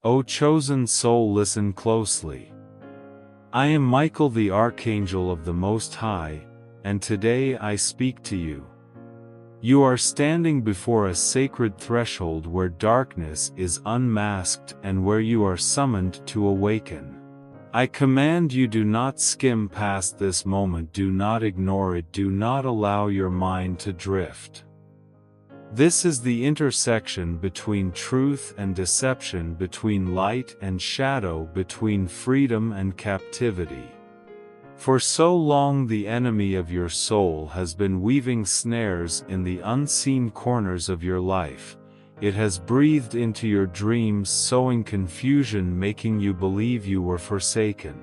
O chosen soul, listen closely. I am Michael, the Archangel of the Most High, and today I speak to you. You are standing before a sacred threshold where darkness is unmasked and where you are summoned to awaken. I command you, do not skim past this moment, do not ignore it, do not allow your mind to drift. This is the intersection between truth and deception, between light and shadow, between freedom and captivity. For so long the enemy of your soul has been weaving snares in the unseen corners of your life. It has breathed into your dreams, sowing confusion, making you believe you were forsaken.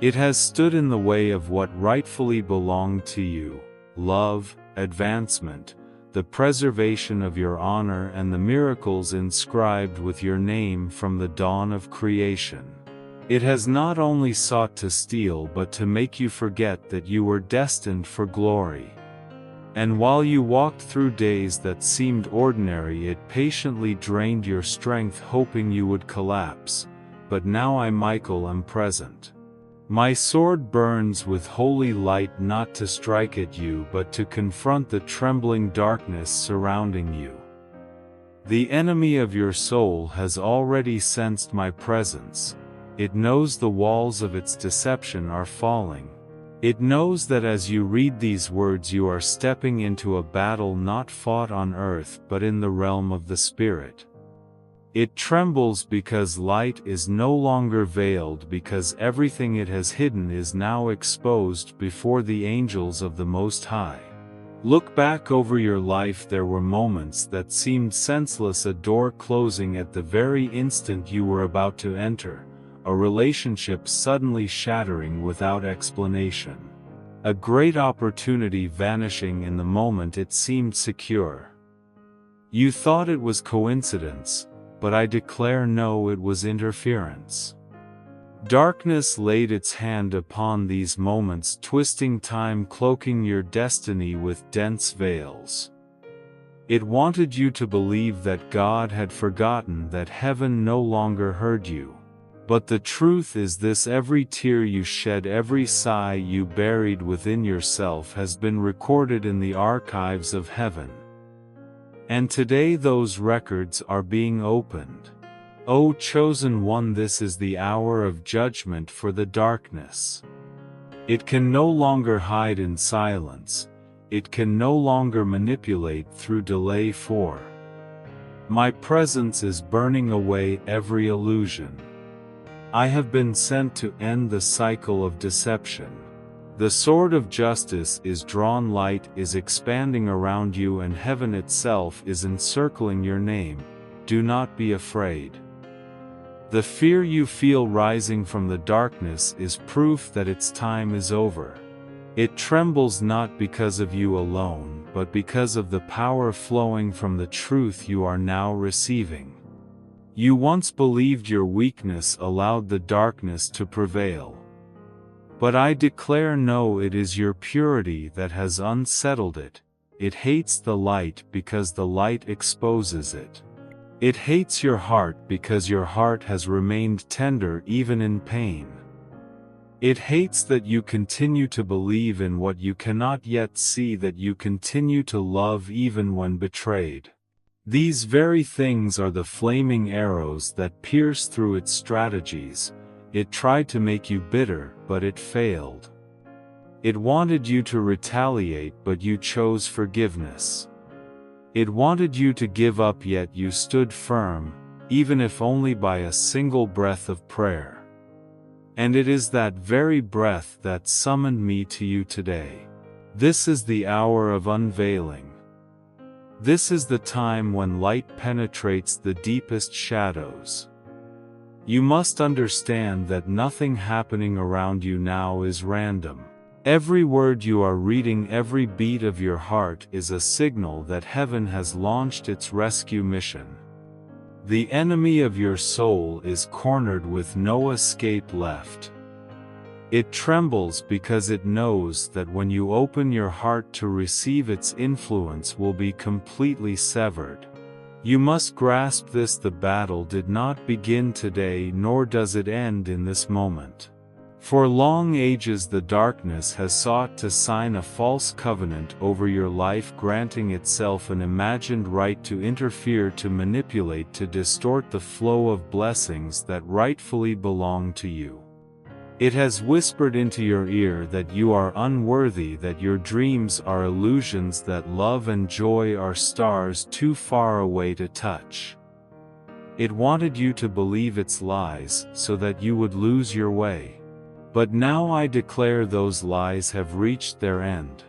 It has stood in the way of what rightfully belonged to you: love, advancement, the preservation of your honor, and the miracles inscribed with your name from the dawn of creation. It has not only sought to steal but to make you forget that you were destined for glory. And while you walked through days that seemed ordinary, it patiently drained your strength, hoping you would collapse. But now I, Michael, am present. My sword burns with holy light, not to strike at you but to confront the trembling darkness surrounding you. The enemy of your soul has already sensed my presence. It knows the walls of its deception are falling. It knows that as you read these words you are stepping into a battle not fought on earth but in the realm of the Spirit. It trembles because light is no longer veiled, because everything it has hidden is now exposed before the angels of the Most High. Look back over your life. There were moments that seemed senseless: a door closing at the very instant you were about to enter, a relationship suddenly shattering without explanation, a great opportunity vanishing in the moment it seemed secure. You thought it was coincidence, but I declare no, it was interference. Darkness laid its hand upon these moments, twisting time, cloaking your destiny with dense veils. It wanted you to believe that God had forgotten, that heaven no longer heard you. But the truth is this: every tear you shed, every sigh you buried within yourself has been recorded in the archives of heaven. And today those records are being opened. O chosen one, this is the hour of judgment for the darkness. It can no longer hide in silence. It can no longer manipulate through delay, for my presence is burning away every illusion. I have been sent to end the cycle of deception. The sword of justice is drawn, light is expanding around you, and heaven itself is encircling your name. Do not be afraid. The fear you feel rising from the darkness is proof that its time is over. It trembles not because of you alone, but because of the power flowing from the truth you are now receiving. You once believed your weakness allowed the darkness to prevail. But I declare no, it is your purity that has unsettled it. It hates the light because the light exposes it. It hates your heart because your heart has remained tender even in pain. It hates that you continue to believe in what you cannot yet see, that you continue to love even when betrayed. These very things are the flaming arrows that pierce through its strategies. It tried to make you bitter, but it failed. It wanted you to retaliate, but you chose forgiveness. It wanted you to give up, yet you stood firm, even if only by a single breath of prayer. And it is that very breath that summoned me to you today. This is the hour of unveiling. This is the time when light penetrates the deepest shadows. You must understand that nothing happening around you now is random. Every word you are reading, every beat of your heart is a signal that heaven has launched its rescue mission. The enemy of your soul is cornered with no escape left. It trembles because it knows that when you open your heart to receive, its influence will be completely severed. You must grasp this: the battle did not begin today, nor does it end in this moment. For long ages the darkness has sought to sign a false covenant over your life, granting itself an imagined right to interfere, to manipulate, to distort the flow of blessings that rightfully belong to you. It has whispered into your ear that you are unworthy, that your dreams are illusions, that love and joy are stars too far away to touch. It wanted you to believe its lies, so that you would lose your way. But now I declare those lies have reached their end.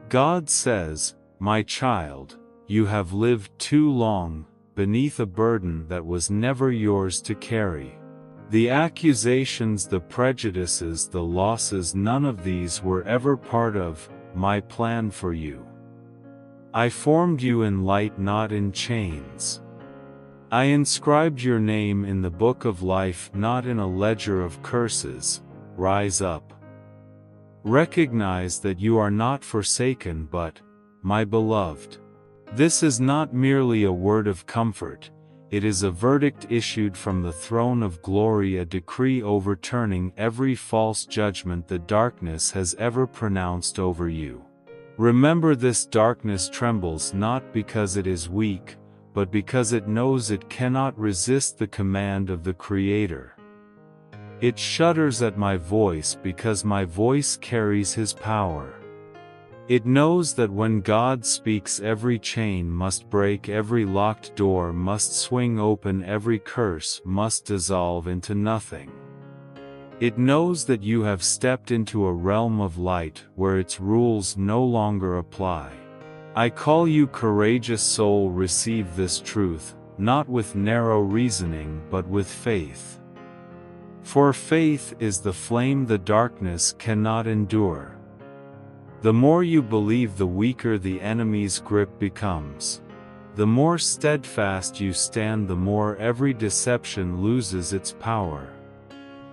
God says, "My child, you have lived too long, beneath a burden that was never yours to carry. The accusations, the prejudices, the losses, none of these were ever part of my plan for you. I formed you in light, not in chains. I inscribed your name in the book of life, not in a ledger of curses. Rise up. Recognize that you are not forsaken, but my beloved." This is not merely a word of comfort, it is a verdict issued from the throne of glory, a decree overturning every false judgment the darkness has ever pronounced over you. Remember, this darkness trembles not because it is weak, but because it knows it cannot resist the command of the Creator. It shudders at my voice because my voice carries His power. It knows that when God speaks, every chain must break, every locked door must swing open, every curse must dissolve into nothing. It knows that you have stepped into a realm of light where its rules no longer apply. I call you, courageous soul, receive this truth, not with narrow reasoning but with faith. For faith is the flame the darkness cannot endure. The more you believe, the weaker the enemy's grip becomes. The more steadfast you stand, the more every deception loses its power.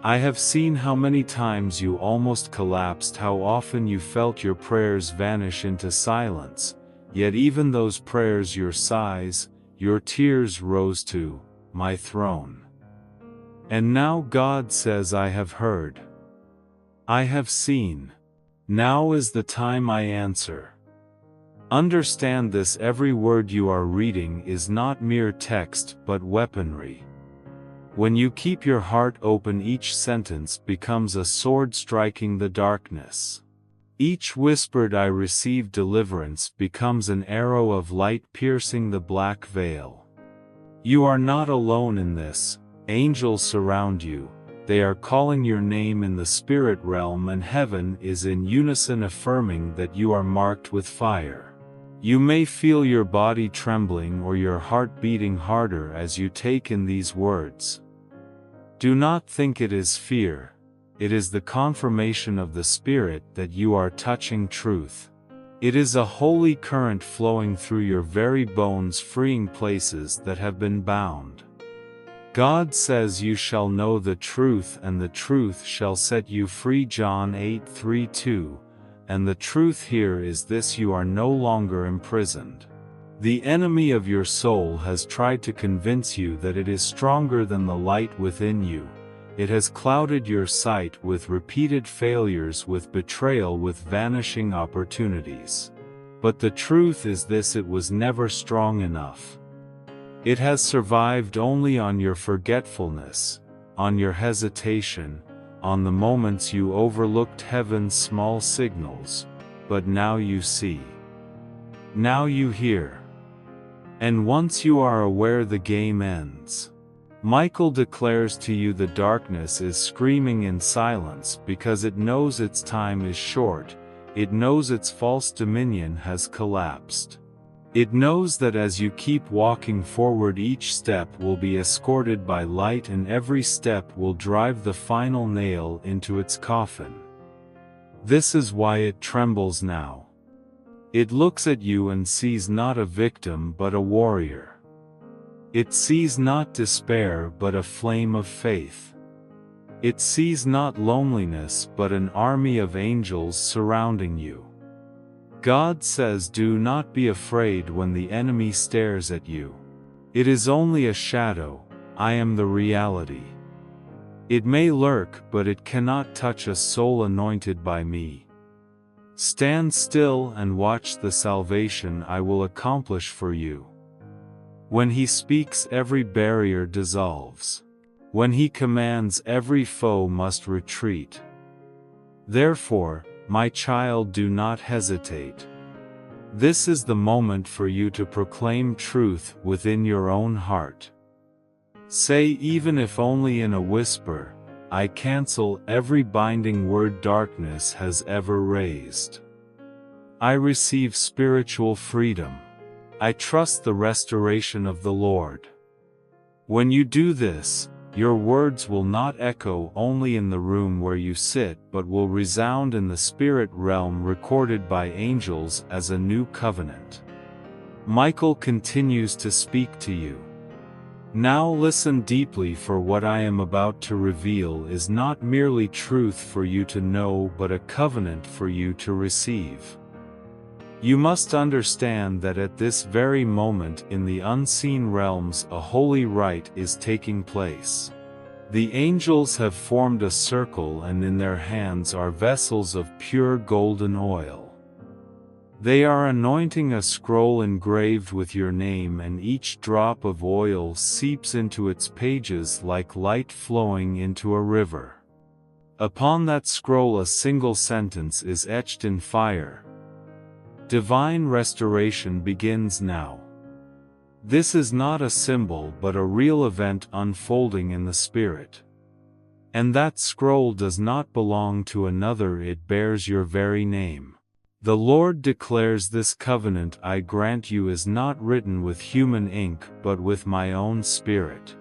I have seen how many times you almost collapsed, how often you felt your prayers vanish into silence, yet even those prayers, your sighs, your tears rose to my throne. And now God says, I have heard. I have seen. Now is the time I answer. Understand this: every word you are reading is not mere text but weaponry. When you keep your heart open, each sentence becomes a sword striking the darkness. Each whispered "I receive deliverance" becomes an arrow of light piercing the black veil. You are not alone in this. Angels surround you. They are calling your name in the spirit realm, and heaven is in unison affirming that you are marked with fire. You may feel your body trembling or your heart beating harder as you take in these words. Do not think it is fear. It is the confirmation of the Spirit that you are touching truth. It is a holy current flowing through your very bones, freeing places that have been bound. God says, you shall know the truth, and the truth shall set you free. John 8:3-2. And the truth here is this: you are no longer imprisoned. The enemy of your soul has tried to convince you that it is stronger than the light within you. It has clouded your sight with repeated failures, with betrayal, with vanishing opportunities. But the truth is this: it was never strong enough. It has survived only on your forgetfulness, on your hesitation, on the moments you overlooked heaven's small signals. But now you see. Now you hear. And once you are aware, the game ends. Michael declares to you the darkness is screaming in silence because it knows its time is short. It knows its false dominion has collapsed. It knows that as you keep walking forward, each step will be escorted by light, and every step will drive the final nail into its coffin. This is why it trembles now. It looks at you and sees not a victim but a warrior. It sees not despair but a flame of faith. It sees not loneliness but an army of angels surrounding you. God says, do not be afraid when the enemy stares at you. It is only a shadow, I am the reality. It may lurk, but it cannot touch a soul anointed by me. Stand still and watch the salvation I will accomplish for you. When he speaks, every barrier dissolves. When he commands, every foe must retreat. Therefore, my child, do not hesitate. This is the moment for you to proclaim truth within your own heart. Say, even if only in a whisper, I cancel every binding word darkness has ever raised. I receive spiritual freedom. I trust the restoration of the Lord. When you do this, your words will not echo only in the room where you sit, but will resound in the spirit realm, recorded by angels as a new covenant. Michael continues to speak to you. Now listen deeply, for what I am about to reveal is not merely truth for you to know, but a covenant for you to receive. You must understand that at this very moment in the unseen realms a holy rite is taking place. The angels have formed a circle, and in their hands are vessels of pure golden oil. They are anointing a scroll engraved with your name, and each drop of oil seeps into its pages like light flowing into a river. Upon that scroll a single sentence is etched in fire. Divine restoration begins now. This is not a symbol but a real event unfolding in the Spirit. And that scroll does not belong to another, it bears your very name. The Lord declares, this covenant I grant you is not written with human ink but with my own Spirit.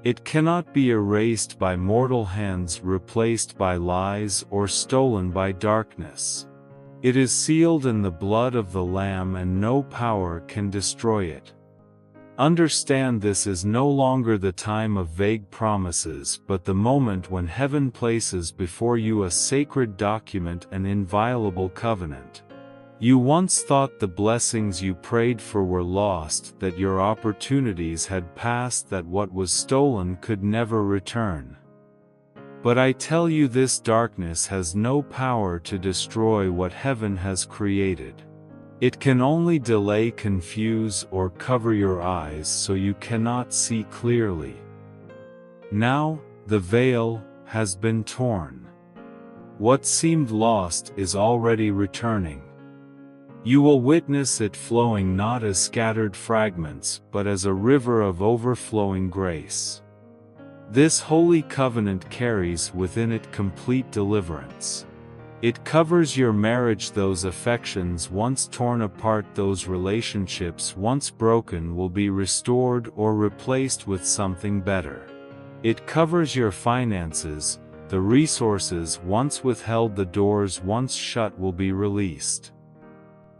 It cannot be erased by mortal hands, replaced by lies, or stolen by darkness. It is sealed in the blood of the Lamb, and no power can destroy it. Understand, this is no longer the time of vague promises, but the moment when heaven places before you a sacred document, an inviolable covenant. You once thought the blessings you prayed for were lost, that your opportunities had passed, that what was stolen could never return. But I tell you, this darkness has no power to destroy what heaven has created. It can only delay, confuse, or cover your eyes so you cannot see clearly. Now, the veil has been torn. What seemed lost is already returning. You will witness it flowing not as scattered fragments, but as a river of overflowing grace. This holy covenant carries within it complete deliverance. It covers your marriage, those affections once torn apart, those relationships once broken will be restored or replaced with something better. It covers your finances, the resources once withheld, the doors once shut will be released.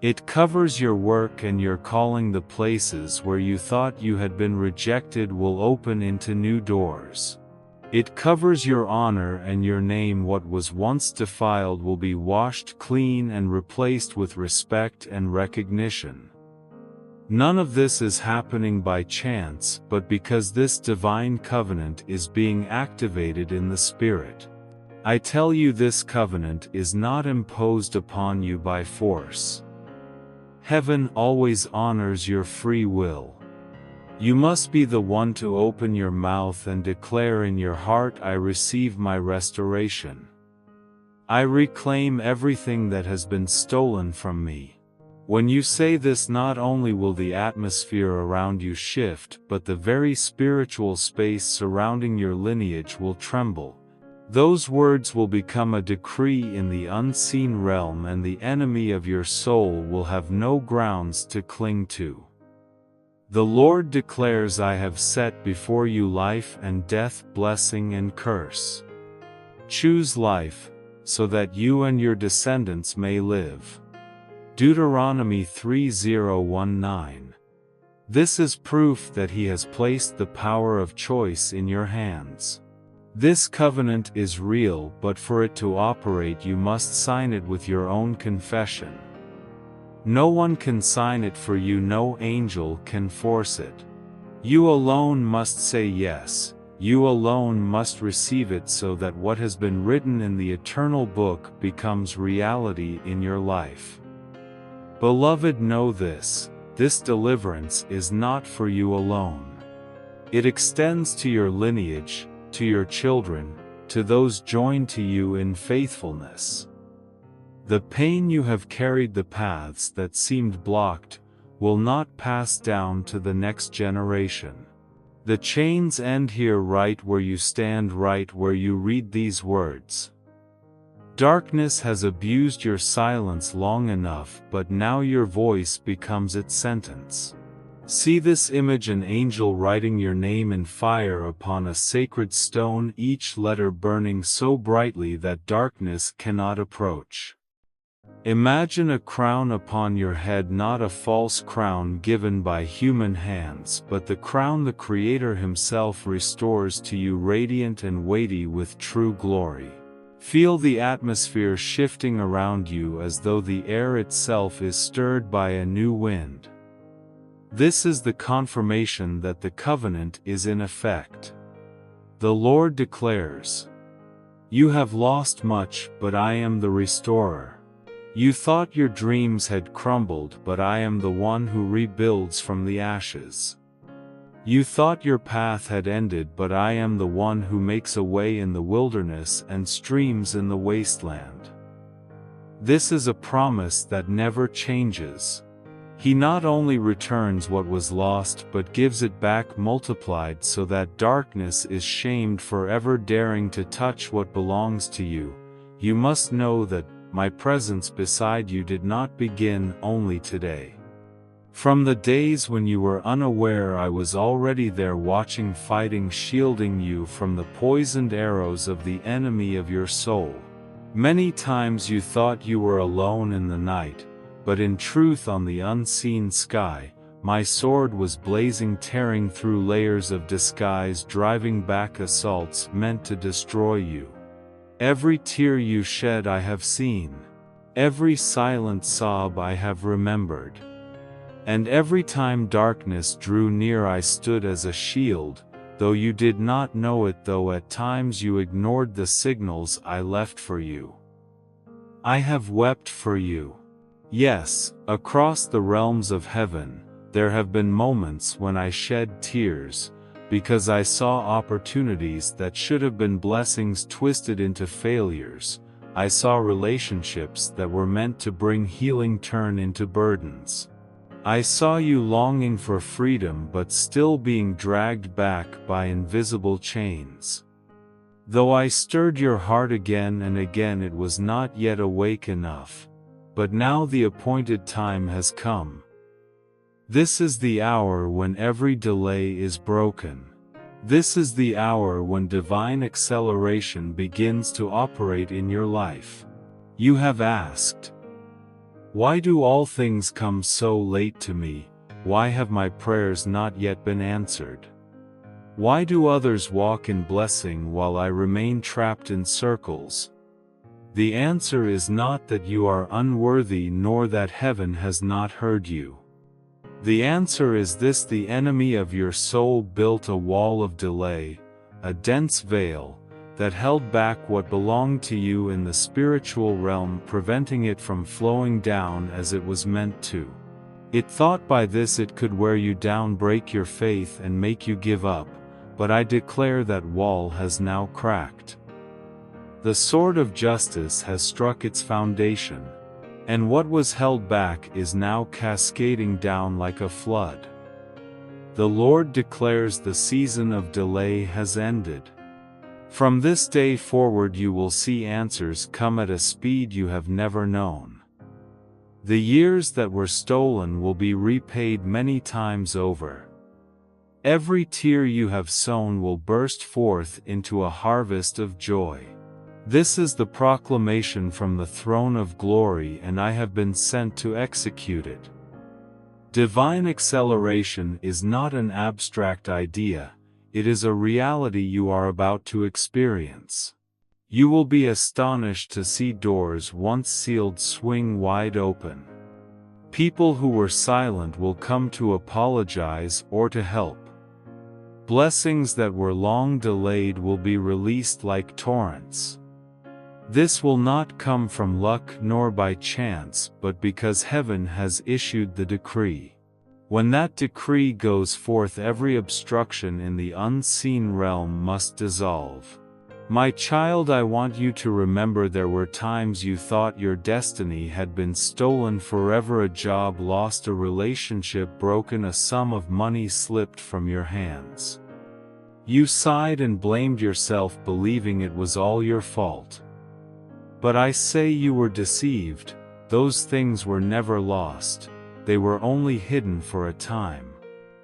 It covers your work and your calling, the places where you thought you had been rejected will open into new doors. It covers your honor and your name, what was once defiled will be washed clean and replaced with respect and recognition. None of this is happening by chance, but because this divine covenant is being activated in the Spirit. I tell you, this covenant is not imposed upon you by force. Heaven always honors your free will. You must be the one to open your mouth and declare in your heart, I receive my restoration. I reclaim everything that has been stolen from me. When you say this, not only will the atmosphere around you shift, but the very spiritual space surrounding your lineage will tremble. Those words will become a decree in the unseen realm, and the enemy of your soul will have no grounds to cling to. The Lord declares, I have set before you life and death, blessing and curse. Choose life, so that you and your descendants may live. Deuteronomy 30:19. This is proof that He has placed the power of choice in your hands. This covenant is real, but for it to operate you must sign it with your own confession. No one can sign it for you, no angel can force it. You alone must say yes, you alone must receive it so that what has been written in the eternal book becomes reality in your life. Beloved, know this deliverance is not for you alone. It extends to your lineage, to your children, to those joined to you in faithfulness. The pain you have carried, the paths that seemed blocked, will not pass down to the next generation. The chains end here, right where you stand, right where you read these words. Darkness has abused your silence long enough, but now your voice becomes its sentence. See this image: an angel writing your name in fire upon a sacred stone, each letter burning so brightly that darkness cannot approach. Imagine a crown upon your head, not a false crown given by human hands, but the crown the Creator Himself restores to you, radiant and weighty with true glory. Feel the atmosphere shifting around you as though the air itself is stirred by a new wind. This is the confirmation that the covenant is in effect. The Lord declares, "You have lost much, but I am the restorer. You thought your dreams had crumbled, but I am the one who rebuilds from the ashes. You thought your path had ended, but I am the one who makes a way in the wilderness and streams in the wasteland." This is a promise that never changes. He not only returns what was lost but gives it back multiplied, so that darkness is shamed for ever daring to touch what belongs to you. You must know that my presence beside you did not begin only today. From the days when you were unaware, I was already there, watching, fighting, shielding you from the poisoned arrows of the enemy of your soul. Many times you thought you were alone in the night, but in truth, on the unseen sky, my sword was blazing, tearing through layers of disguise, driving back assaults meant to destroy you. Every tear you shed I have seen. Every silent sob I have remembered. And every time darkness drew near, I stood as a shield, though you did not know it, though at times you ignored the signals I left for you. I have wept for you. Yes, across the realms of heaven, there have been moments when I shed tears, because I saw opportunities that should have been blessings twisted into failures. I saw relationships that were meant to bring healing turn into burdens. I saw you longing for freedom but still being dragged back by invisible chains. Though I stirred your heart again and again, it was not yet awake enough. But now the appointed time has come. This is the hour when every delay is broken. This is the hour when divine acceleration begins to operate in your life. You have asked, "Why do all things come so late to me? Why have my prayers not yet been answered? Why do others walk in blessing while I remain trapped in circles?" The answer is not that you are unworthy, nor that heaven has not heard you. The answer is this: the enemy of your soul built a wall of delay, a dense veil, that held back what belonged to you in the spiritual realm, preventing it from flowing down as it was meant to. It thought by this it could wear you down, break your faith, and make you give up, but I declare that wall has now cracked. The sword of justice has struck its foundation, and what was held back is now cascading down like a flood. The Lord declares the season of delay has ended. From this day forward you will see answers come at a speed you have never known. The years that were stolen will be repaid many times over. Every tear you have sown will burst forth into a harvest of joy. This is the proclamation from the throne of glory, and I have been sent to execute it. Divine acceleration is not an abstract idea, it is a reality you are about to experience. You will be astonished to see doors once sealed swing wide open. People who were silent will come to apologize or to help. Blessings that were long delayed will be released like torrents. This will not come from luck nor by chance, but because heaven has issued the decree. When that decree goes forth, every obstruction in the unseen realm must dissolve. My child, I want you to remember there were times you thought your destiny had been stolen forever, a job lost, a relationship broken, a sum of money slipped from your hands. You sighed and blamed yourself, believing it was all your fault. But I say you were deceived. Those things were never lost. They were only hidden for a time.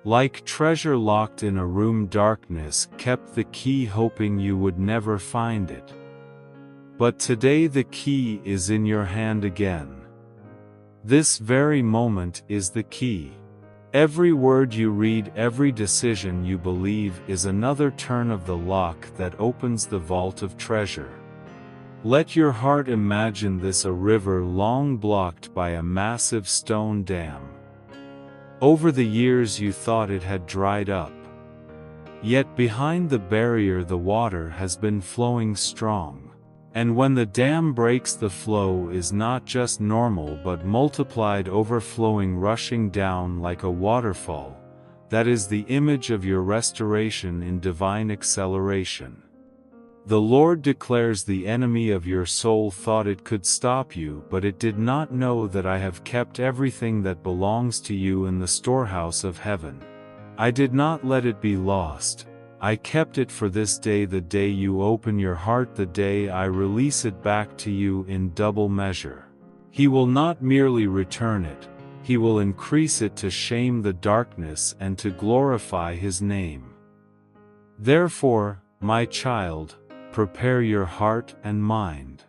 Like treasure locked in a room, darkness kept the key, hoping you would never find it. But today the key is in your hand again. This very moment is the key. Every word you read, every decision you believe is another turn of the lock that opens the vault of treasure. Let your heart imagine this: a river long blocked by a massive stone dam. Over the years you thought it had dried up. Yet behind the barrier the water has been flowing strong. And when the dam breaks, the flow is not just normal but multiplied, overflowing, rushing down like a waterfall. That is the image of your restoration in divine acceleration. The Lord declares, the enemy of your soul thought it could stop you, but it did not know that I have kept everything that belongs to you in the storehouse of heaven. I did not let it be lost. I kept it for this day, the day you open your heart, the day I release it back to you in double measure. He will not merely return it, He will increase it to shame the darkness and to glorify His name. Therefore, my child, prepare your heart and mind.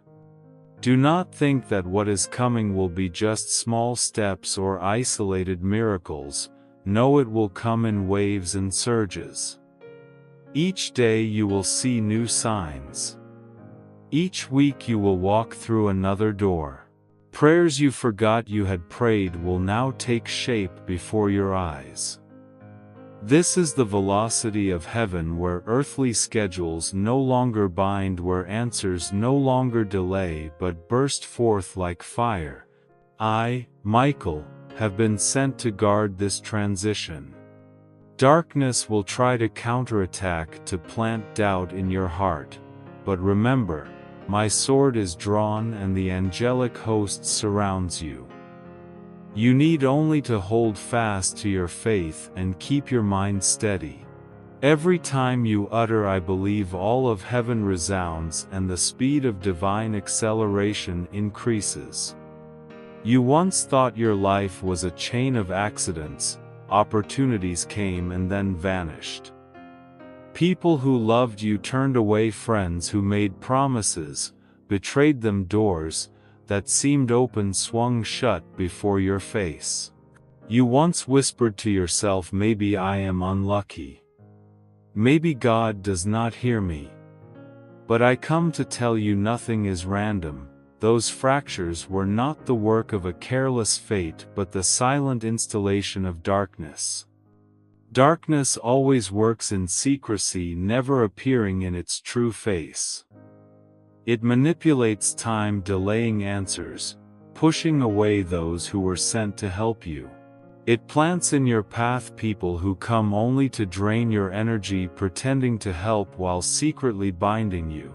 Do not think that what is coming will be just small steps or isolated miracles. No, it will come in waves and surges. Each day you will see new signs. Each week you will walk through another door. Prayers you forgot you had prayed will now take shape before your eyes. This is the velocity of heaven, where earthly schedules no longer bind, where answers no longer delay but burst forth like fire. I, Michael, have been sent to guard this transition. Darkness will try to counterattack, to plant doubt in your heart. But remember, my sword is drawn and the angelic host surrounds you. You need only to hold fast to your faith and keep your mind steady. Every time you utter "I believe," all of heaven resounds and the speed of divine acceleration increases. You once thought your life was a chain of accidents. Opportunities came and then vanished. People who loved you turned away, friends who made promises betrayed them, doors that seemed open swung shut before your face. You once whispered to yourself, maybe I am unlucky. Maybe God does not hear me. But I come to tell you, nothing is random. Those fractures were not the work of a careless fate, but the silent installation of darkness. Darkness always works in secrecy, never appearing in its true face. It manipulates time, delaying answers, pushing away those who were sent to help you. It plants in your path people who come only to drain your energy, pretending to help while secretly binding you.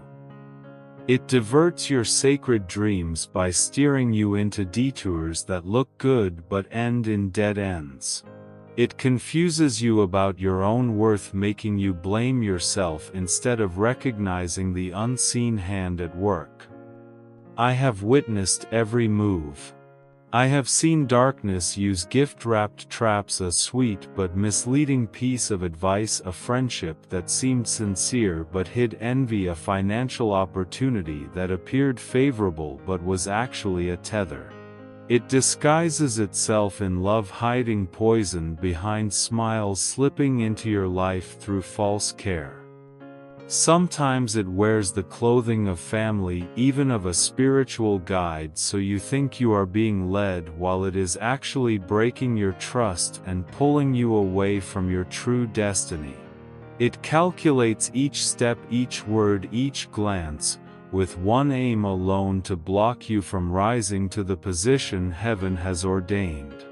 It diverts your sacred dreams by steering you into detours that look good but end in dead ends. It confuses you about your own worth, making you blame yourself instead of recognizing the unseen hand at work. I have witnessed every move. I have seen darkness use gift-wrapped traps, a sweet but misleading piece of advice, a friendship that seemed sincere but hid envy, a financial opportunity that appeared favorable but was actually a tether. It disguises itself in love, hiding poison behind smiles, slipping into your life through false care. Sometimes it wears the clothing of family, even of a spiritual guide, so you think you are being led while it is actually breaking your trust and pulling you away from your true destiny. It calculates each step, each word, each glance, with one aim alone: to block you from rising to the position heaven has ordained.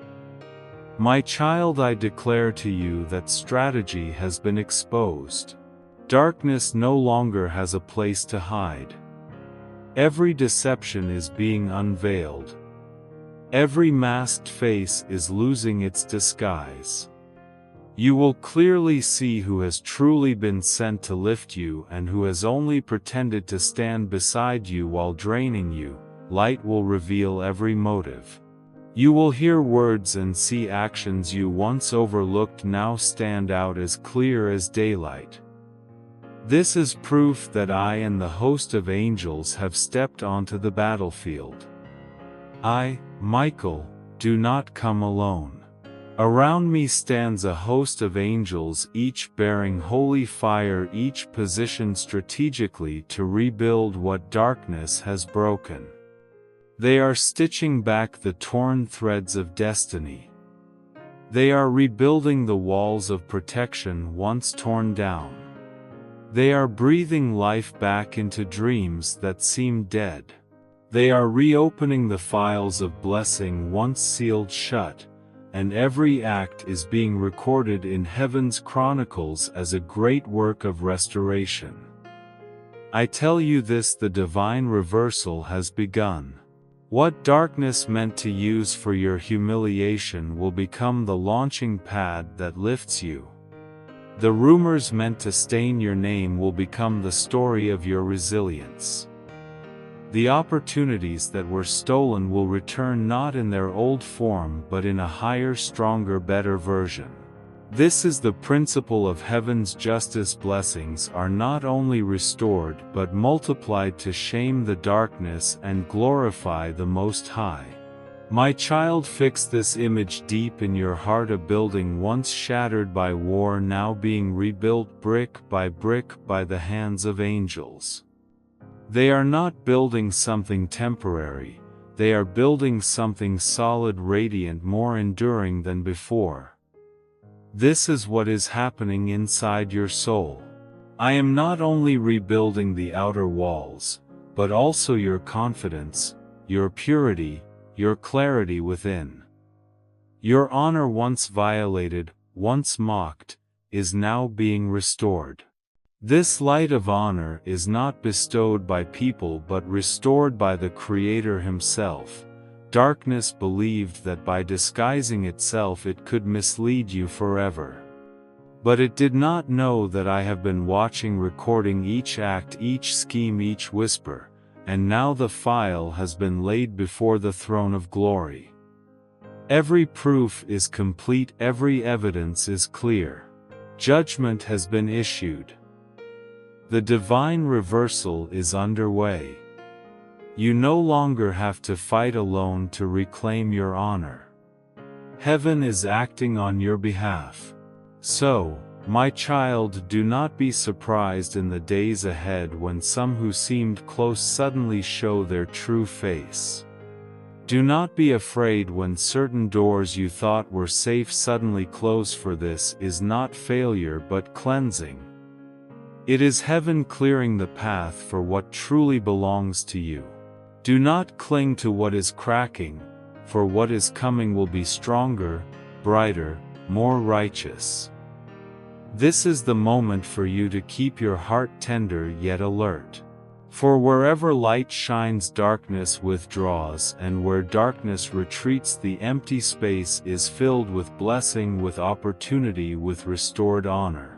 My child, I declare to you that strategy has been exposed. Darkness no longer has a place to hide. Every deception is being unveiled. Every masked face is losing its disguise. You will clearly see who has truly been sent to lift you and who has only pretended to stand beside you while draining you. Light will reveal every motive. You will hear words and see actions you once overlooked now stand out as clear as daylight. This is proof that I and the host of angels have stepped onto the battlefield. I, Michael, do not come alone. Around me stands a host of angels, each bearing holy fire, each positioned strategically to rebuild what darkness has broken. They are stitching back the torn threads of destiny. They are rebuilding the walls of protection once torn down. They are breathing life back into dreams that seemed dead. They are reopening the files of blessing once sealed shut, and every act is being recorded in heaven's chronicles as a great work of restoration. I tell you this: the divine reversal has begun. What darkness meant to use for your humiliation will become the launching pad that lifts you. The rumors meant to stain your name will become the story of your resilience. The opportunities that were stolen will return not in their old form but in a higher, stronger, better version. This is the principle of heaven's justice. Blessings are not only restored but multiplied to shame the darkness and glorify the Most High. My child, fix this image deep in your heart: a building once shattered by war now being rebuilt brick by the hands of angels. They are not building something temporary, they are building something solid, radiant, more enduring than before. This is what is happening inside your soul. I am not only rebuilding the outer walls, but also your confidence, your purity, your clarity within. Your honor, once violated, once mocked, is now being restored. This light of honor is not bestowed by people but restored by the Creator Himself. Darkness believed that by disguising itself it could mislead you forever. But it did not know that I have been watching, recording each act, each scheme, each whisper, and now the file has been laid before the throne of glory. Every proof is complete, every evidence is clear. Judgment has been issued. The divine reversal is underway. You no longer have to fight alone to reclaim your honor. Heaven is acting on your behalf. So, my child, do not be surprised in the days ahead when some who seemed close suddenly show their true face. Do not be afraid when certain doors you thought were safe suddenly close, for this is not failure but cleansing. It is heaven clearing the path for what truly belongs to you. Do not cling to what is cracking, for what is coming will be stronger, brighter, more righteous. This is the moment for you to keep your heart tender yet alert. For wherever light shines, darkness withdraws, and where darkness retreats, the empty space is filled with blessing, with opportunity, with restored honor.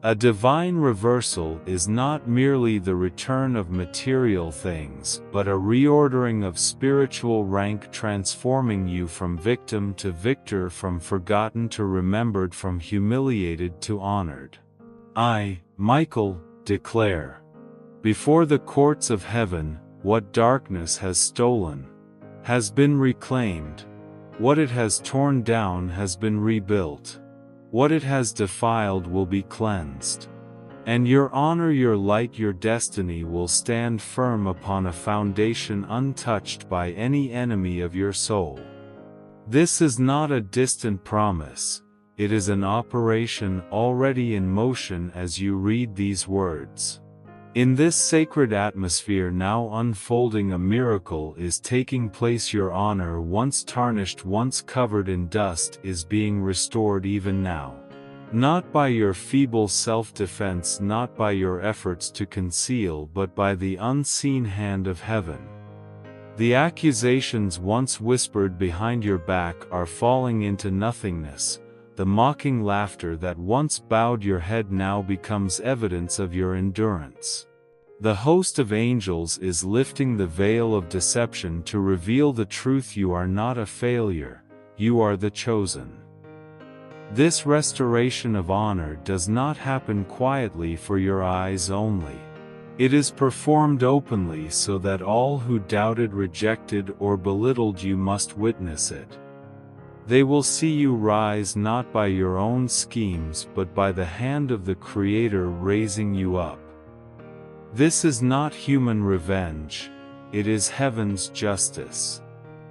A divine reversal is not merely the return of material things, but a reordering of spiritual rank, transforming you from victim to victor, from forgotten to remembered, from humiliated to honored. I, Michael, declare, before the courts of heaven, what darkness has stolen has been reclaimed. What it has torn down has been rebuilt. What it has defiled will be cleansed. And your honor, your light, your destiny will stand firm upon a foundation untouched by any enemy of your soul. This is not a distant promise, it is an operation already in motion as you read these words. In this sacred atmosphere now unfolding, a miracle is taking place. Your honor, once tarnished, once covered in dust, is being restored even now. Not by your feeble self-defense, not by your efforts to conceal, but by the unseen hand of heaven. The accusations once whispered behind your back are falling into nothingness. The mocking laughter that once bowed your head now becomes evidence of your endurance. The host of angels is lifting the veil of deception to reveal the truth. You are not a failure, you are the chosen. This restoration of honor does not happen quietly for your eyes only. It is performed openly so that all who doubted, rejected, or belittled you must witness it. They will see you rise not by your own schemes but by the hand of the Creator raising you up. This is not human revenge, it is heaven's justice.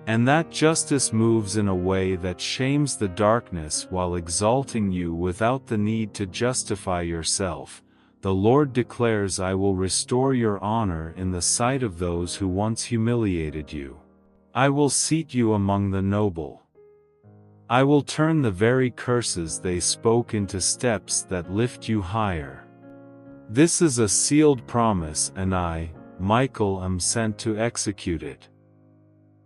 And that justice moves in a way that shames the darkness while exalting you without the need to justify yourself. The Lord declares, I will restore your honor in the sight of those who once humiliated you. I will seat you among the noble. I will turn the very curses they spoke into steps that lift you higher. This is a sealed promise, and I, Michael, am sent to execute it.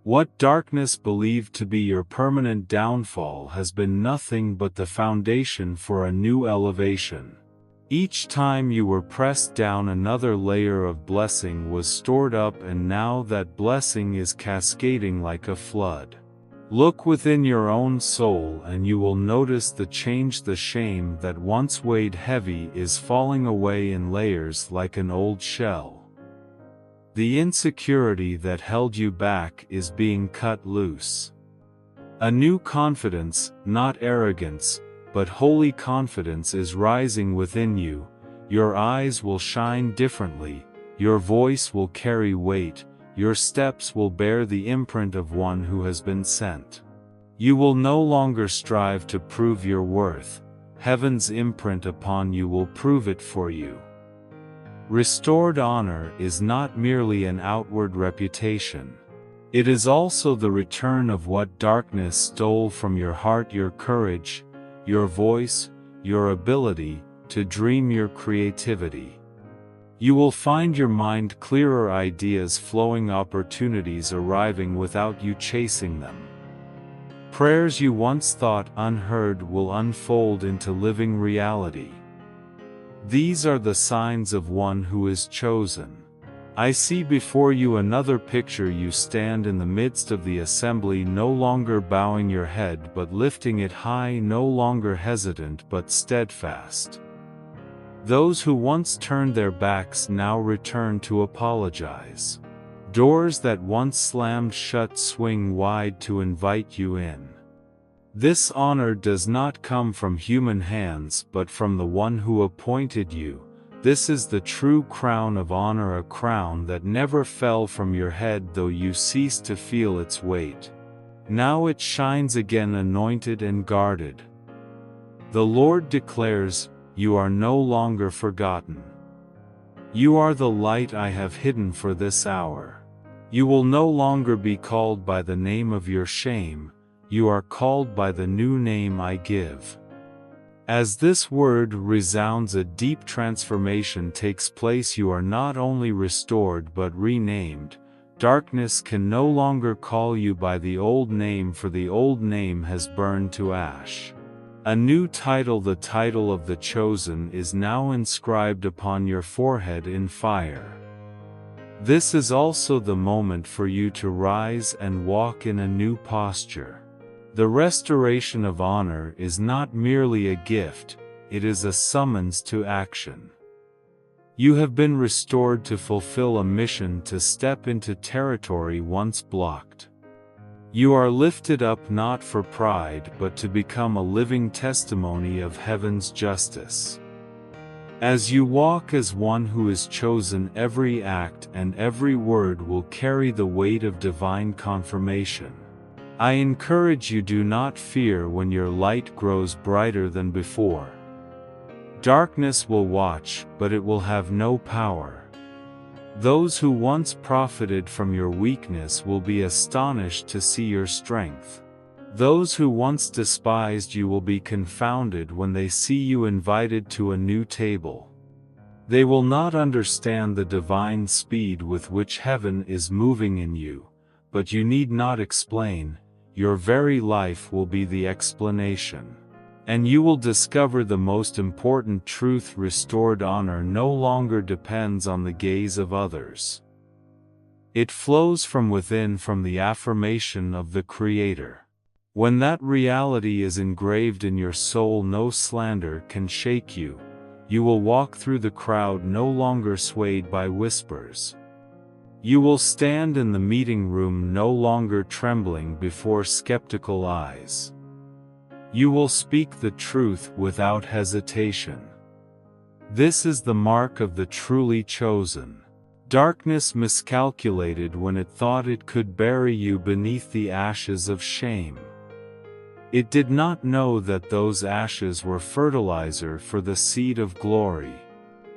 What darkness believed to be your permanent downfall has been nothing but the foundation for a new elevation. Each time you were pressed down, another layer of blessing was stored up, and now that blessing is cascading like a flood. Look within your own soul and you will notice the change. The shame that once weighed heavy is falling away in layers like an old shell. The insecurity that held you back is being cut loose. A new confidence, not arrogance, but holy confidence, is rising within you. Your eyes will shine differently, your voice will carry weight, your steps will bear the imprint of one who has been sent. You will no longer strive to prove your worth, heaven's imprint upon you will prove it for you. Restored honor is not merely an outward reputation. It is also the return of what darkness stole from your heart: your courage, your voice, your ability to dream, your creativity. You will find your mind clearer, ideas flowing, opportunities arriving without you chasing them. Prayers you once thought unheard will unfold into living reality. These are the signs of one who is chosen. I see before you another picture. You stand in the midst of the assembly, no longer bowing your head but lifting it high, no longer hesitant but steadfast. Those who once turned their backs now return to apologize. Doors that once slammed shut swing wide to invite you in. This honor does not come from human hands but from the one who appointed you. This is the true crown of honor, a crown that never fell from your head though you ceased to feel its weight. Now it shines again, anointed and guarded. The Lord declares, you are no longer forgotten. You are the light I have hidden for this hour. You will no longer be called by the name of your shame, you are called by the new name I give. As this word resounds, a deep transformation takes place. You are not only restored but renamed. Darkness can no longer call you by the old name, for the old name has burned to ash. A new title, the title of the chosen, is now inscribed upon your forehead in fire. This is also the moment for you to rise and walk in a new posture. The restoration of honor is not merely a gift, it is a summons to action. You have been restored to fulfill a mission, to step into territory once blocked. You are lifted up not for pride but to become a living testimony of heaven's justice. As you walk as one who is chosen, every act and every word will carry the weight of divine confirmation. I encourage you, do not fear when your light grows brighter than before. Darkness will watch, but it will have no power. Those who once profited from your weakness will be astonished to see your strength. Those who once despised you will be confounded when they see you invited to a new table. They will not understand the divine speed with which heaven is moving in you, but you need not explain, your very life will be the explanation. And you will discover the most important truth: restored honor no longer depends on the gaze of others. It flows from within, from the affirmation of the Creator. When that reality is engraved in your soul, no slander can shake you. You will walk through the crowd no longer swayed by whispers. You will stand in the meeting room no longer trembling before skeptical eyes. You will speak the truth without hesitation. This is the mark of the truly chosen. Darkness miscalculated when it thought it could bury you beneath the ashes of shame. It did not know that those ashes were fertilizer for the seed of glory.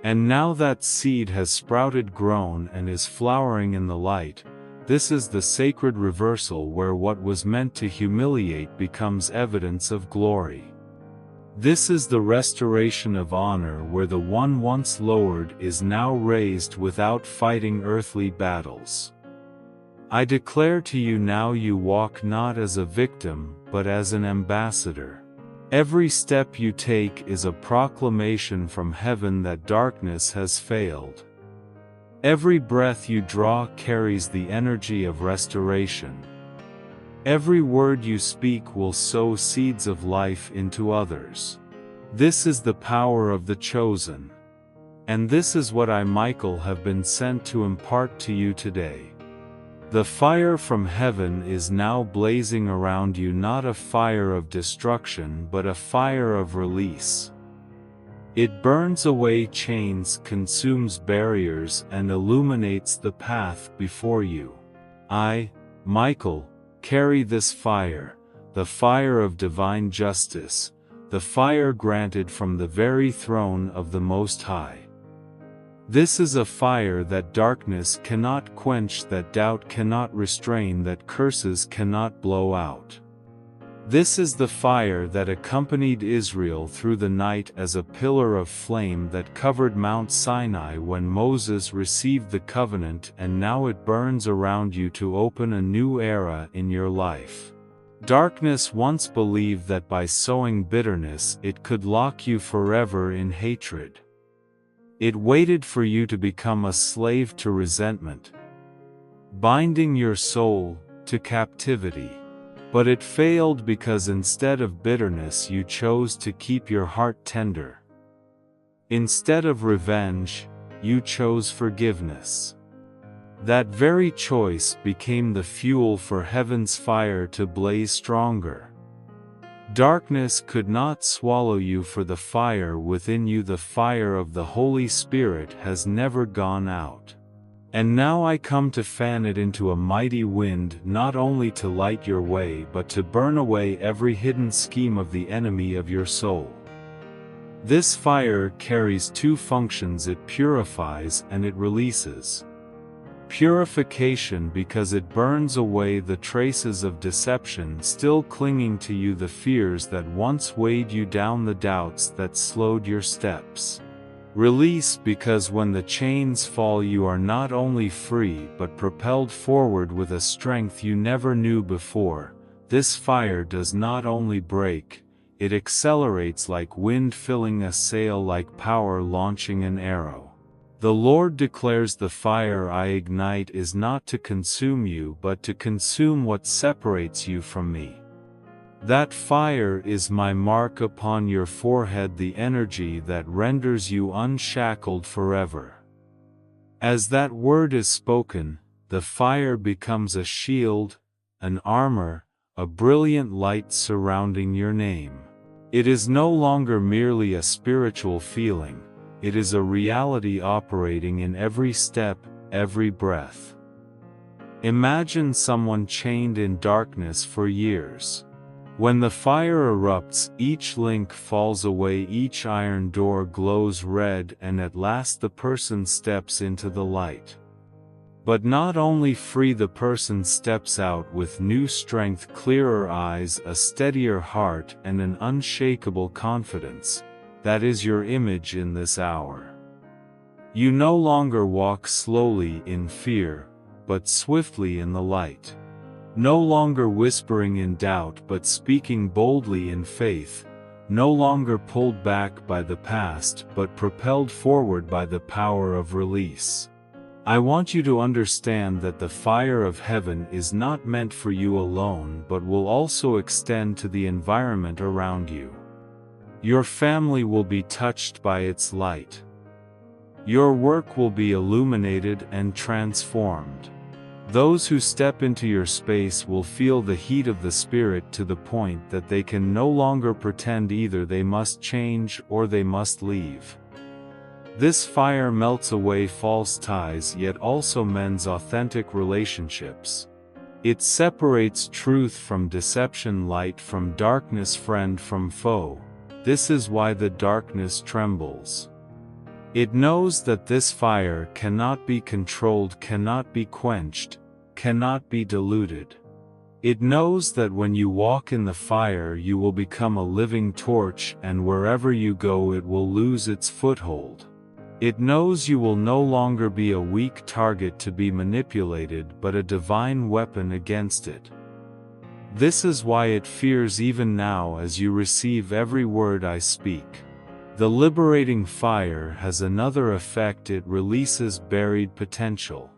And now that seed has sprouted, grown, and is flowering in the light. This is the sacred reversal where what was meant to humiliate becomes evidence of glory. This is the restoration of honor where the one once lowered is now raised without fighting earthly battles. I declare to you now, you walk not as a victim, but as an ambassador. Every step you take is a proclamation from heaven that darkness has failed. Every breath you draw carries the energy of restoration. Every word you speak will sow seeds of life into others. This is the power of the chosen. And this is what I, Michael, have been sent to impart to you today. The fire from heaven is now blazing around you, not a fire of destruction but a fire of release. It burns away chains, consumes barriers, and illuminates the path before you. I, Michael, carry this fire, the fire of divine justice, the fire granted from the very throne of the Most High. This is a fire that darkness cannot quench, that doubt cannot restrain, that curses cannot blow out. This is the fire that accompanied Israel through the night as a pillar of flame that covered Mount Sinai when Moses received the covenant, and now it burns around you to open a new era in your life. Darkness once believed that by sowing bitterness it could lock you forever in hatred. It waited for you to become a slave to resentment, binding your soul to captivity. But it failed because instead of bitterness you chose to keep your heart tender. Instead of revenge, you chose forgiveness. That very choice became the fuel for heaven's fire to blaze stronger. Darkness could not swallow you, for the fire within you, the fire of the Holy Spirit, has never gone out. And now I come to fan it into a mighty wind, not only to light your way but to burn away every hidden scheme of the enemy of your soul. This fire carries two functions: it purifies and it releases. Purification because it burns away the traces of deception still clinging to you, the fears that once weighed you down, the doubts that slowed your steps. Release because when the chains fall you are not only free but propelled forward with a strength you never knew before. This fire does not only break, it accelerates like wind filling a sail, like power launching an arrow. The Lord declares, the fire I ignite is not to consume you but to consume what separates you from me. That fire is my mark upon your forehead, the energy that renders you unshackled forever. As that word is spoken, the fire becomes a shield, an armor, a brilliant light surrounding your name. It is no longer merely a spiritual feeling. It is a reality operating in every step, every breath. Imagine someone chained in darkness for years. When the fire erupts, each link falls away, each iron door glows red, and at last the person steps into the light. But not only free, the person steps out with new strength, clearer eyes, a steadier heart, and an unshakable confidence. That is your image in this hour. You no longer walk slowly in fear, but swiftly in the light. No longer whispering in doubt, but speaking boldly in faith. No longer pulled back by the past, but propelled forward by the power of release. I want you to understand that the fire of heaven is not meant for you alone, but will also extend to the environment around you. Your family will be touched by its light. Your work will be illuminated and transformed. Those who step into your space will feel the heat of the Spirit to the point that they can no longer pretend. Either they must change or they must leave. This fire melts away false ties, yet also mends authentic relationships. It separates truth from deception, light from darkness, friend from foe. This is why the darkness trembles. It knows that this fire cannot be controlled, cannot be quenched, cannot be diluted. It knows that when you walk in the fire, you will become a living torch, and wherever you go, it will lose its foothold. It knows you will no longer be a weak target to be manipulated, but a divine weapon against it. This is why it fears even now as you receive every word I speak. The liberating fire has another effect: it releases buried potential.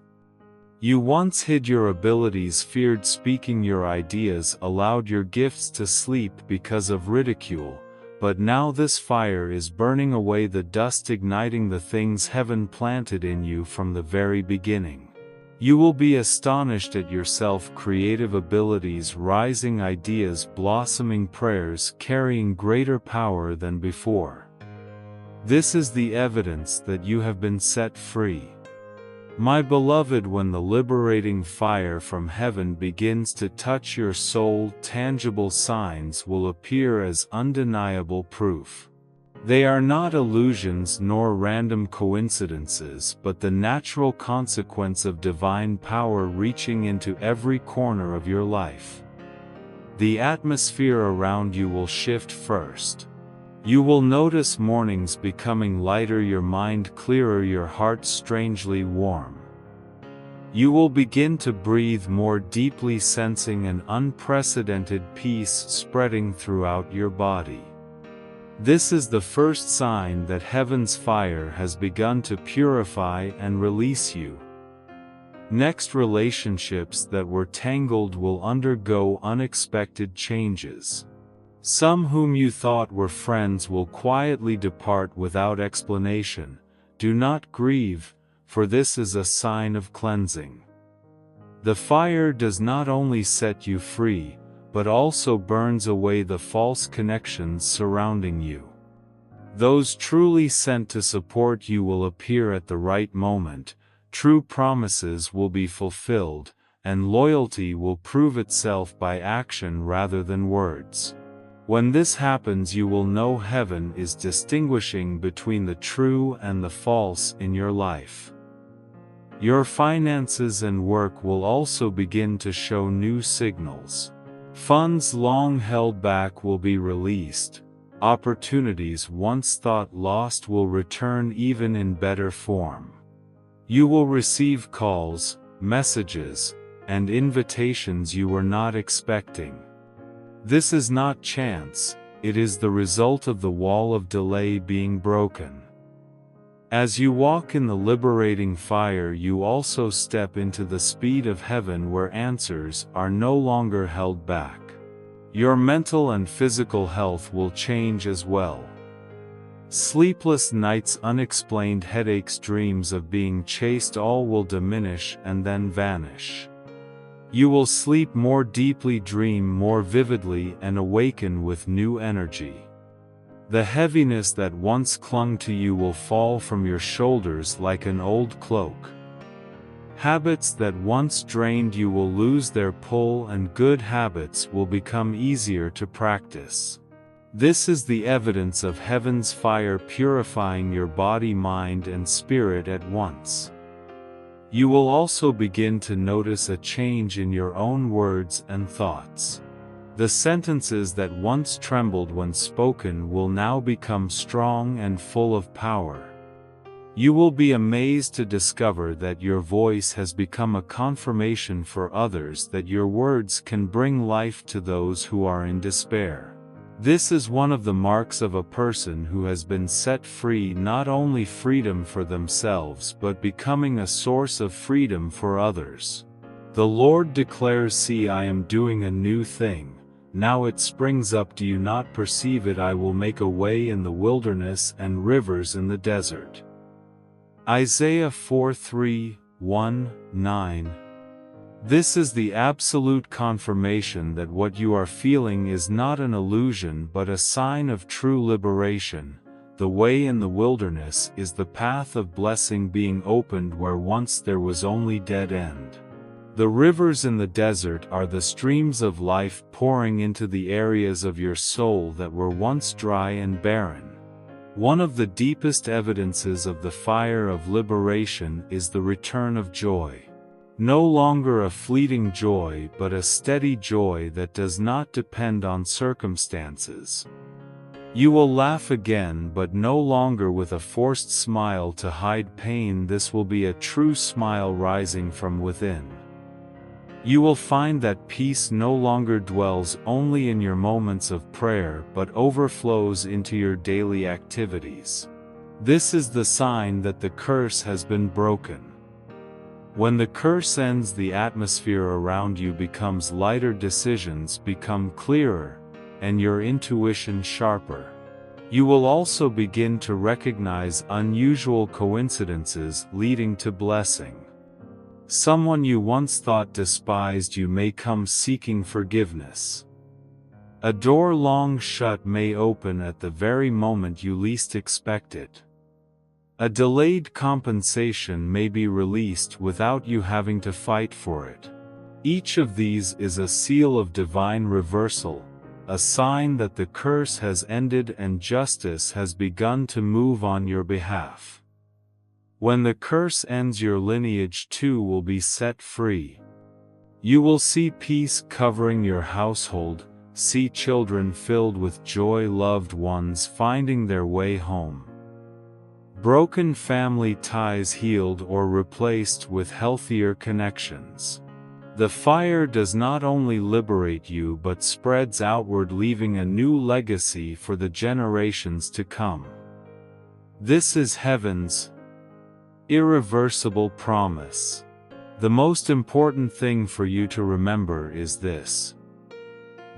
You once hid your abilities, feared speaking your ideas, allowed your gifts to sleep because of ridicule. But now this fire is burning away the dust, igniting the things heaven planted in you from the very beginning. You will be astonished at yourself: creative abilities, rising ideas, blossoming prayers, carrying greater power than before. This is the evidence that you have been set free. My beloved, when the liberating fire from heaven begins to touch your soul, tangible signs will appear as undeniable proof. They are not illusions nor random coincidences, but the natural consequence of divine power reaching into every corner of your life. The atmosphere around you will shift first. You will notice mornings becoming lighter, your mind clearer, your heart strangely warm. You will begin to breathe more deeply, sensing an unprecedented peace spreading throughout your body. This is the first sign that heaven's fire has begun to purify and release you. Next, relationships that were tangled will undergo unexpected changes. Some whom you thought were friends will quietly depart without explanation. Do not grieve, for this is a sign of cleansing. The fire does not only set you free, but also burns away the false connections surrounding you. Those truly sent to support you will appear at the right moment, true promises will be fulfilled, and loyalty will prove itself by action rather than words. When this happens, you will know heaven is distinguishing between the true and the false in your life. Your finances and work will also begin to show new signals. Funds long held back will be released. Opportunities once thought lost will return, even in better form. You will receive calls, messages, and invitations you were not expecting. This is not chance, it is the result of the wall of delay being broken. As you walk in the liberating fire, you also step into the speed of heaven, where answers are no longer held back. Your mental and physical health will change as well. Sleepless nights, unexplained headaches, dreams of being chased, all will diminish and then vanish. You will sleep more deeply, dream more vividly, and awaken with new energy. The heaviness that once clung to you will fall from your shoulders like an old cloak. Habits that once drained you will lose their pull, and good habits will become easier to practice. This is the evidence of heaven's fire purifying your body, mind, and spirit at once. You will also begin to notice a change in your own words and thoughts. The sentences that once trembled when spoken will now become strong and full of power. You will be amazed to discover that your voice has become a confirmation for others that your words can bring life to those who are in despair. This is one of the marks of a person who has been set free, not only freedom for themselves but becoming a source of freedom for others. The Lord declares, "See, I am doing a new thing. Now it springs up, do you not perceive it? I will make a way in the wilderness and rivers in the desert." Isaiah 4:3-1-9. This is the absolute confirmation that what you are feeling is not an illusion but a sign of true liberation. The way in the wilderness is the path of blessing being opened where once there was only dead end. The rivers in the desert are the streams of life pouring into the areas of your soul that were once dry and barren. One of the deepest evidences of the fire of liberation is the return of joy. No longer a fleeting joy but a steady joy that does not depend on circumstances. You will laugh again, but no longer with a forced smile to hide pain. This will be a true smile rising from within. You will find that peace no longer dwells only in your moments of prayer but overflows into your daily activities. This is the sign that the curse has been broken. When the curse ends, the atmosphere around you becomes lighter, decisions become clearer, and your intuition sharper. You will also begin to recognize unusual coincidences leading to blessing. Someone you once thought despised you may come seeking forgiveness. A door long shut may open at the very moment you least expect it. A delayed compensation may be released without you having to fight for it. Each of these is a seal of divine reversal, a sign that the curse has ended and justice has begun to move on your behalf. When the curse ends, your lineage too will be set free. You will see peace covering your household, see children filled with joy, loved ones finding their way home. Broken family ties healed or replaced with healthier connections. The fire does not only liberate you but spreads outward, leaving a new legacy for the generations to come. This is heaven's irreversible promise. The most important thing for you to remember is this: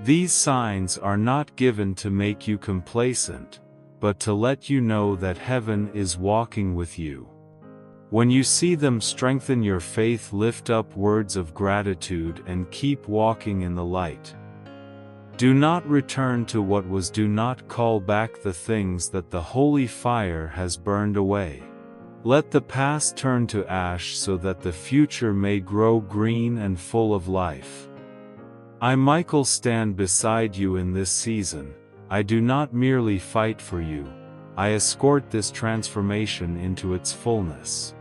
these signs are not given to make you complacent, but to let you know that heaven is walking with you. When you see them, strengthen your faith, lift up words of gratitude, and keep walking in the light. Do not return to what was, do not call back the things that the holy fire has burned away. Let the past turn to ash so that the future may grow green and full of life. I, Michael, stand beside you in this season. I do not merely fight for you, I escort this transformation into its fullness.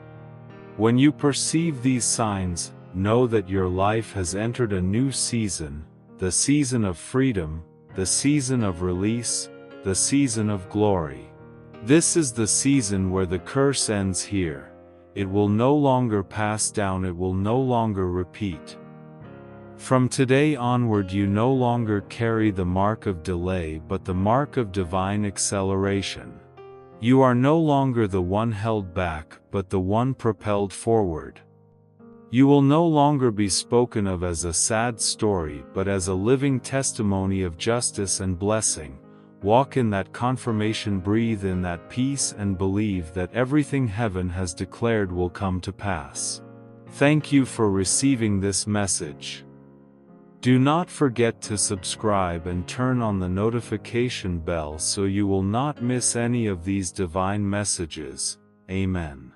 When you perceive these signs, know that your life has entered a new season, the season of freedom, the season of release, the season of glory. This is the season where the curse ends here. It will no longer pass down, it will no longer repeat. From today onward, you no longer carry the mark of delay but the mark of divine acceleration. You are no longer the one held back but the one propelled forward. You will no longer be spoken of as a sad story but as a living testimony of justice and blessing. Walk in that confirmation, breathe in that peace, and believe that everything heaven has declared will come to pass. Thank you for receiving this message. Do not forget to subscribe and turn on the notification bell so you will not miss any of these divine messages. Amen.